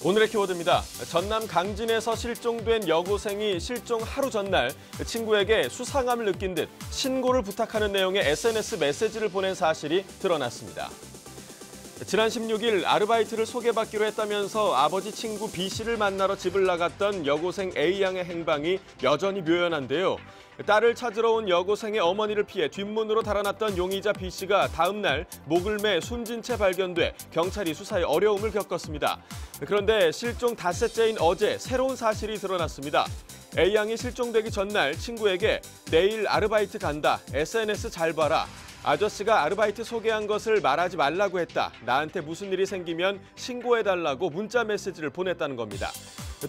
오늘의 키워드입니다. 전남 강진에서 실종된 여고생이 실종 하루 전날 친구에게 수상함을 느낀 듯 신고를 부탁하는 내용의 SNS 메시지를 보낸 사실이 드러났습니다. 지난 16일 아르바이트를 소개받기로 했다면서 아버지 친구 B씨를 만나러 집을 나갔던 여고생 A양의 행방이 여전히 묘연한데요. 딸을 찾으러 온 여고생의 어머니를 피해 뒷문으로 달아났던 용의자 B씨가 다음 날 목을 매 숨진 채 발견돼 경찰이 수사에 어려움을 겪었습니다. 그런데 실종 닷새째인 어제 새로운 사실이 드러났습니다. A양이 실종되기 전날 친구에게 내일 아르바이트 간다, SNS 잘 봐라. 아저씨가 아르바이트 소개한 것을 말하지 말라고 했다. 나한테 무슨 일이 생기면 신고해달라고 문자 메시지를 보냈다는 겁니다.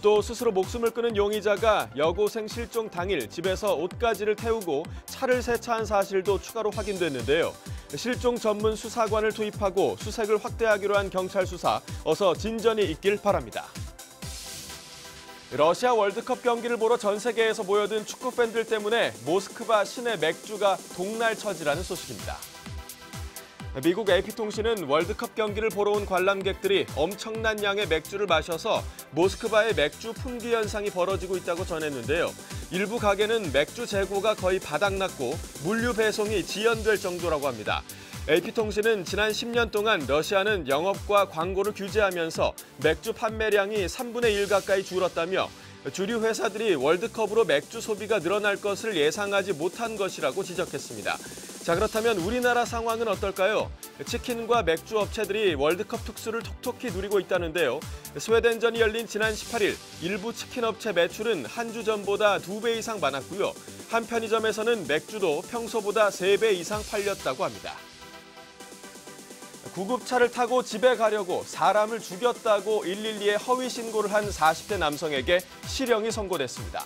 또 스스로 목숨을 끊은 용의자가 여고생 실종 당일 집에서 옷가지를 태우고 차를 세차한 사실도 추가로 확인됐는데요. 실종 전문 수사관을 투입하고 수색을 확대하기로 한 경찰 수사, 어서 진전이 있길 바랍니다. 러시아 월드컵 경기를 보러 전 세계에서 모여든 축구 팬들 때문에 모스크바 시내 맥주가 동날처지라는 소식입니다. 미국 AP통신은 월드컵 경기를 보러 온 관람객들이 엄청난 양의 맥주를 마셔서 모스크바의 맥주 품귀 현상이 벌어지고 있다고 전했는데요. 일부 가게는 맥주 재고가 거의 바닥났고 물류 배송이 지연될 정도라고 합니다. AP통신은 지난 10년 동안 러시아는 영업과 광고를 규제하면서 맥주 판매량이 3분의 1 가까이 줄었다며 주류 회사들이 월드컵으로 맥주 소비가 늘어날 것을 예상하지 못한 것이라고 지적했습니다. 자, 그렇다면 우리나라 상황은 어떨까요? 치킨과 맥주 업체들이 월드컵 특수를 톡톡히 누리고 있다는데요. 스웨덴전이 열린 지난 18일 일부 치킨 업체 매출은 한 주 전보다 2배 이상 많았고요. 한 편의점에서는 맥주도 평소보다 3배 이상 팔렸다고 합니다. 구급차를 타고 집에 가려고 사람을 죽였다고 112에 허위 신고를 한 40대 남성에게 실형이 선고됐습니다.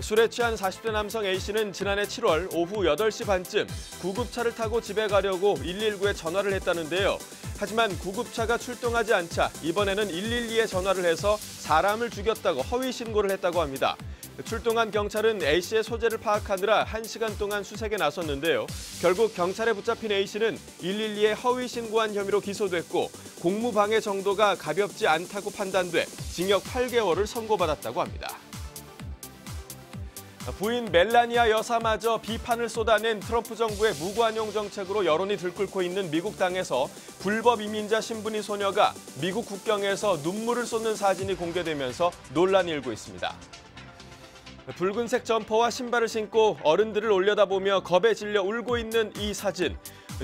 술에 취한 40대 남성 A씨는 지난해 7월 오후 8시 반쯤 구급차를 타고 집에 가려고 119에 전화를 했다는데요. 하지만 구급차가 출동하지 않자 이번에는 112에 전화를 해서 사람을 죽였다고 허위 신고를 했다고 합니다. 출동한 경찰은 A씨의 소재를 파악하느라 1시간 동안 수색에 나섰는데요. 결국 경찰에 붙잡힌 A씨는 112에 허위 신고한 혐의로 기소됐고 공무방해 정도가 가볍지 않다고 판단돼 징역 8개월을 선고받았다고 합니다. 부인 멜라니아 여사마저 비판을 쏟아낸 트럼프 정부의 무관용 정책으로 여론이 들끓고 있는 미국 땅에서 불법 이민자 신분인 소녀가 미국 국경에서 눈물을 쏟는 사진이 공개되면서 논란이 일고 있습니다. 붉은색 점퍼와 신발을 신고 어른들을 올려다보며 겁에 질려 울고 있는 이 사진.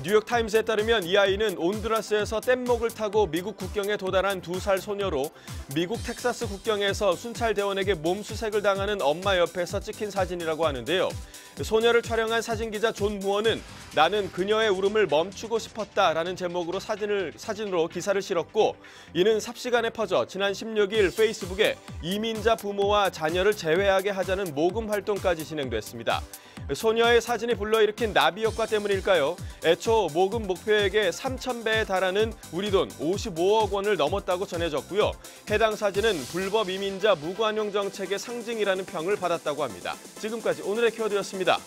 뉴욕타임스에 따르면 이 아이는 온두라스에서 뗏목을 타고 미국 국경에 도달한 2살 소녀로 미국 텍사스 국경에서 순찰대원에게 몸수색을 당하는 엄마 옆에서 찍힌 사진이라고 하는데요. 소녀를 촬영한 사진기자 존 무어는 나는 그녀의 울음을 멈추고 싶었다라는 제목으로 사진으로 기사를 실었고 이는 삽시간에 퍼져 지난 16일 페이스북에 이민자 부모와 자녀를 제외하게 하자는 모금 활동까지 진행됐습니다. 소녀의 사진이 불러일으킨 나비 효과 때문일까요? 애초 모금 목표액의 3,000배에 달하는 우리 돈 55억 원을 넘었다고 전해졌고요. 해당 사진은 불법 이민자 무관용 정책의 상징이라는 평을 받았다고 합니다. 지금까지 오늘의 키워드였습니다.